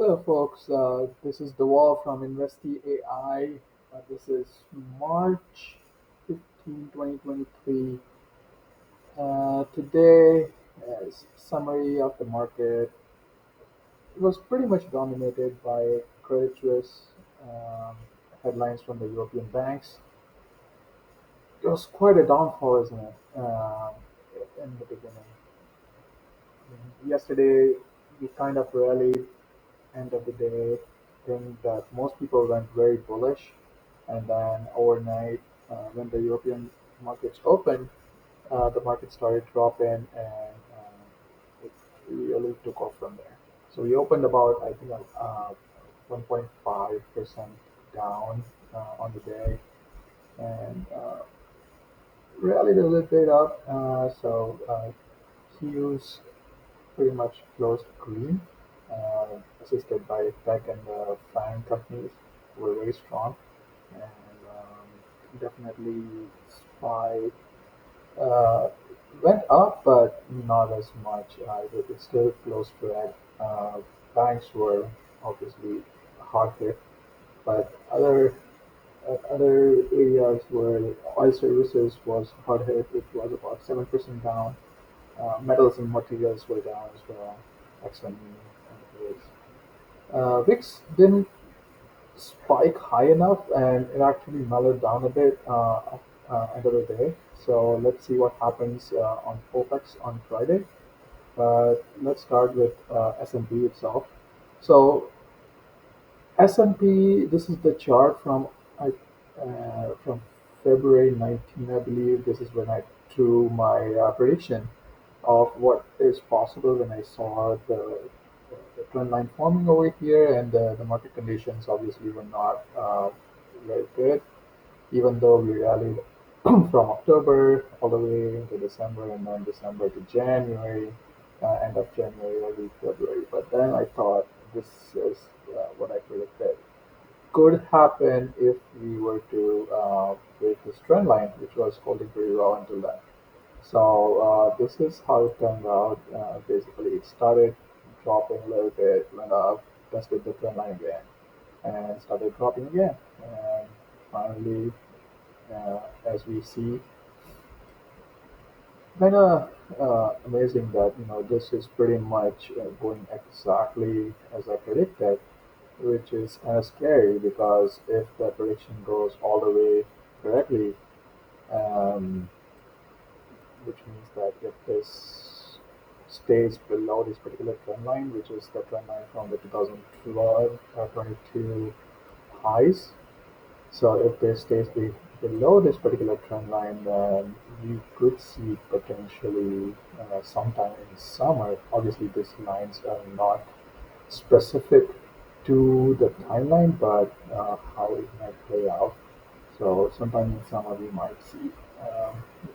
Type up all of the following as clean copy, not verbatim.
Hello, folks. This is Dhawal from Investee AI. This is March 15, 2023. Today, as summary of the market, it was pretty much dominated by Credit Suisse um, headlines from the European banks. It was quite a downfall, isn't it? In the beginning. Yesterday, we kind of rallied end of the day. Think that most people went very bullish, and then overnight, when the European markets opened, the market started dropping, and it really took off from there. So we opened about, I think, 1.5% down on the day, and rallied a little bit up. Qs pretty much closed green, assisted by tech and fan companies who were very strong. And definitely SPY uh, went up, but not as much. It's still close to that. Banks were obviously hard hit, but other areas where oil services was hard hit, it was about 7% down. Metals and materials were down as well. XME and others. VIX didn't spike high enough, and it actually mellowed down a bit end of the day. So let's see what happens on OPEX on Friday. But let's start with S&P itself. So S&P, this is the chart from February 19, I believe. This is when I drew my prediction of what is possible when I saw the trend line forming over here, and the market conditions obviously were not very good, even though we rallied from October all the way into December, and then December to January, end of January, early February. But then I thought this is what I predicted could happen if we were to break this trend line, which was holding pretty well until then. So this is how it turned out. Basically, it started dropping a little bit, went up, tested the trend line again, and started dropping again. And finally, as we see, kind of amazing that this is pretty much going exactly as I predicted, which is kind of scary because if the prediction goes all the way correctly, um, which means that if this stays below this particular trend line, which is the trend line from the 2012 or 22 highs. So if this stays below this particular trend line, then you could see potentially sometime in summer. Obviously, these lines are not specific to the timeline, but how it might play out. So sometime in summer we might see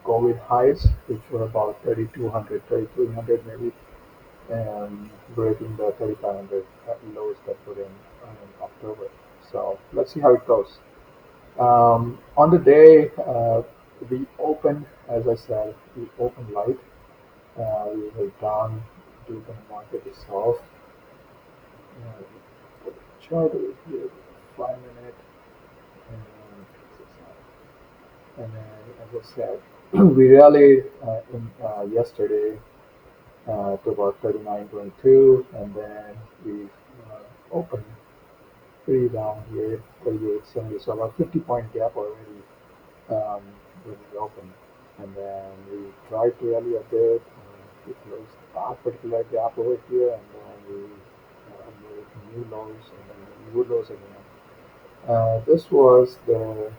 COVID highs, which were about 3,200, 3,300 maybe, breaking the 3,500 lows that were in October. So let's see how it goes. On the day, we opened, as I said, we opened light. We were down due to the market itself. Uh, put a chart over here, 5 minute, and and then, as I said, we rallied in yesterday to about 39.22, and then we opened pretty down here, 38.70, so about 50-point gap already when we opened. And then we tried to rally a bit, we closed that particular gap over here, and then we made new lows, and then new lows again. This was the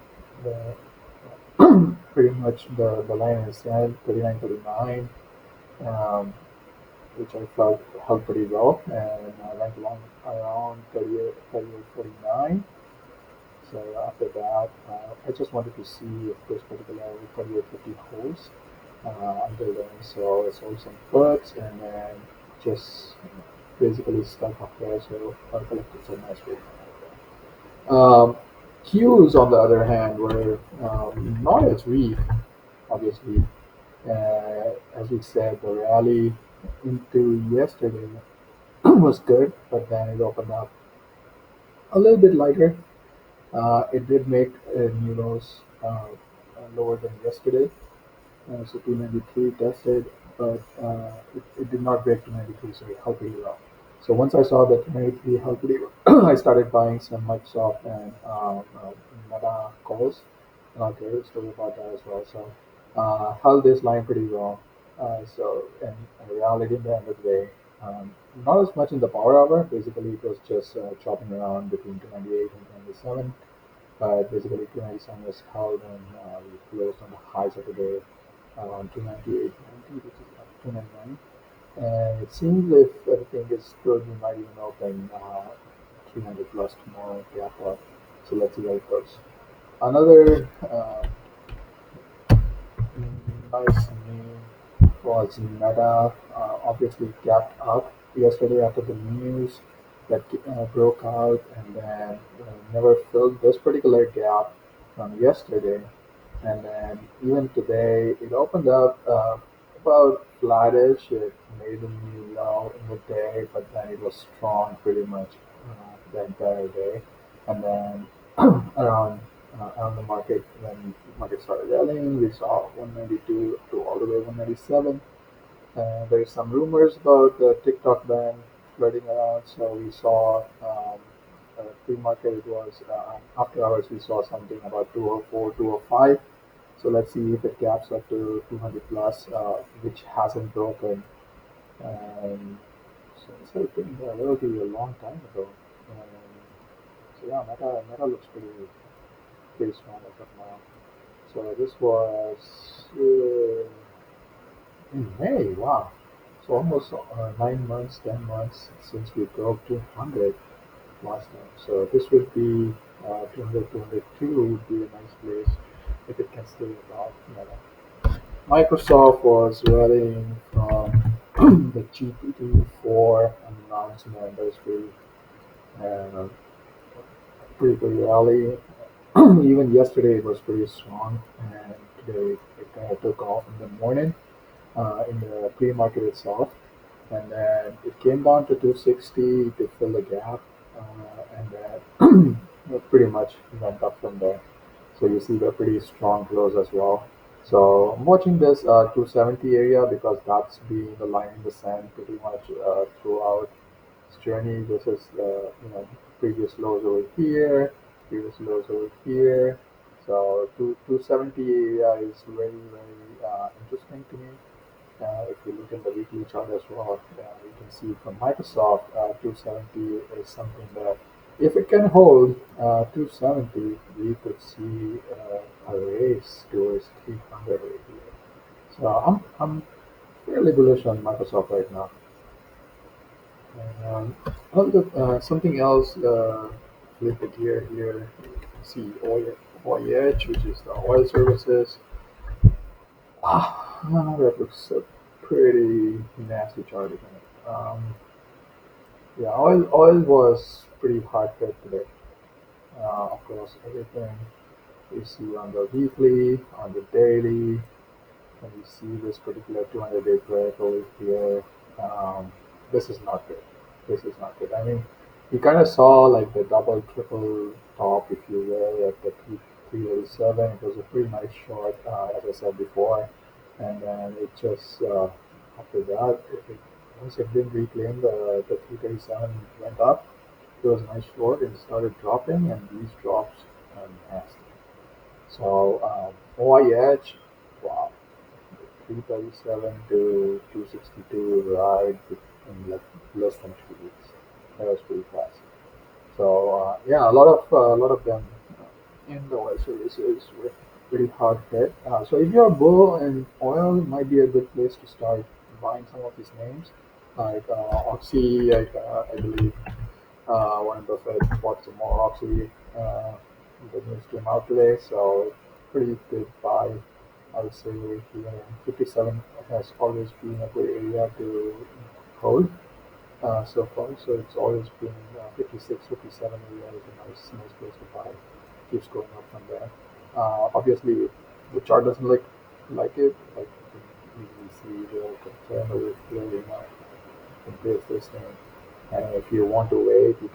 pretty much the line in the sand, 39.39, um, which I felt held pretty well, and I went along around 38, 38.49. So after that, I just wanted to see if this particular 38.50 holds until then. So I sold some puts, and then just basically stuck up there. So I collected some nice weight. Um, Qs, on the other hand, were not as weak, obviously. As we said, the rally into yesterday. was good, but then it opened up a little bit lighter. It did make new lows lower than yesterday. So 293 tested, but it did not break 293, so it held pretty well. So once I saw that 293 held pretty well, I started buying some Microsoft and Meta calls. And I'll tell you a story about that as well. So held this line pretty well. So in reality, at the end of the day, not as much in the power hour. Basically, it was just chopping around between 298 and 297. Basically, 297 was held and we closed on the highs of the day around 298.90, which is like 299. And it seems if everything is good, we might even open 300 plus tomorrow gap up. So let's see how it goes. Another nice name was Meta. Obviously, gapped up yesterday after the news that broke out, and then never filled this particular gap from yesterday. And then even today, it opened up about flattish. It made a new low in the day, but then it was strong pretty much the entire day. And then around the market, when the market started rallying, we saw 192 to all the way 197. There's some rumors about the TikTok ban floating around, so we saw pre-market it was after hours we saw something about 204, 205. So let's see if it gaps up to 200 plus, which hasn't broken. Um, since I think that will be a long time ago. So yeah, Meta looks pretty strong as of now. So this was in May. Wow. So almost 9 months, 10 months since we broke 200 last time. So this would be 200, 202 would be a nice place if it can stay above Meta. Microsoft was rallying from the GPT-4 announcement. That was uh, pretty good rally. Even yesterday it was pretty strong, and today it kind of took off in the morning in the pre-market itself, and then it came down to 260 to fill the gap, and then pretty much went up from there. So you see the pretty strong close as well. So I'm watching this 270 area because that's been the line in the sand pretty much throughout its journey. This is the previous lows over here, previous lows over here. So 270 area is very interesting to me. If you look at the weekly chart as well, you can see from Microsoft, 270 is something that if it can hold 270, we could see a race towards 300 right here. So I'm fairly bullish on Microsoft right now. And, something else, flip the gear here. See oil, which is the oil services. That looks a pretty nasty chart again. Yeah, oil was pretty hard hit today. Of course, everything you see on the weekly, on the daily, when you see this particular 200-day break over here, um, this is not good. This is not good. I mean, you kind of saw like the double, triple top, if you will, at the 387. It was a pretty nice short, as I said before. And then it just, after that, once it didn't reclaim the 337 went up, it was a nice short and started dropping, and these drops are nasty. So, OIH, wow, 337 to 262 ride in like less than 2 weeks. That was pretty fast. So yeah, a lot of them in the oil services were pretty hard hit. So if you're a bull in oil, it might be a good place to start buying some of these names, like Oxy. I believe Warren Buffett bought some more Oxy. The news came out today, so pretty good buy. I would say here 57 has always been a good area to hold so far. So it's always been 56, 57 area is a nice place to buy. Keeps going up from there. Obviously, the chart doesn't look like it. Like you can easily see the trend over here, in this thing. And if you want to wait, you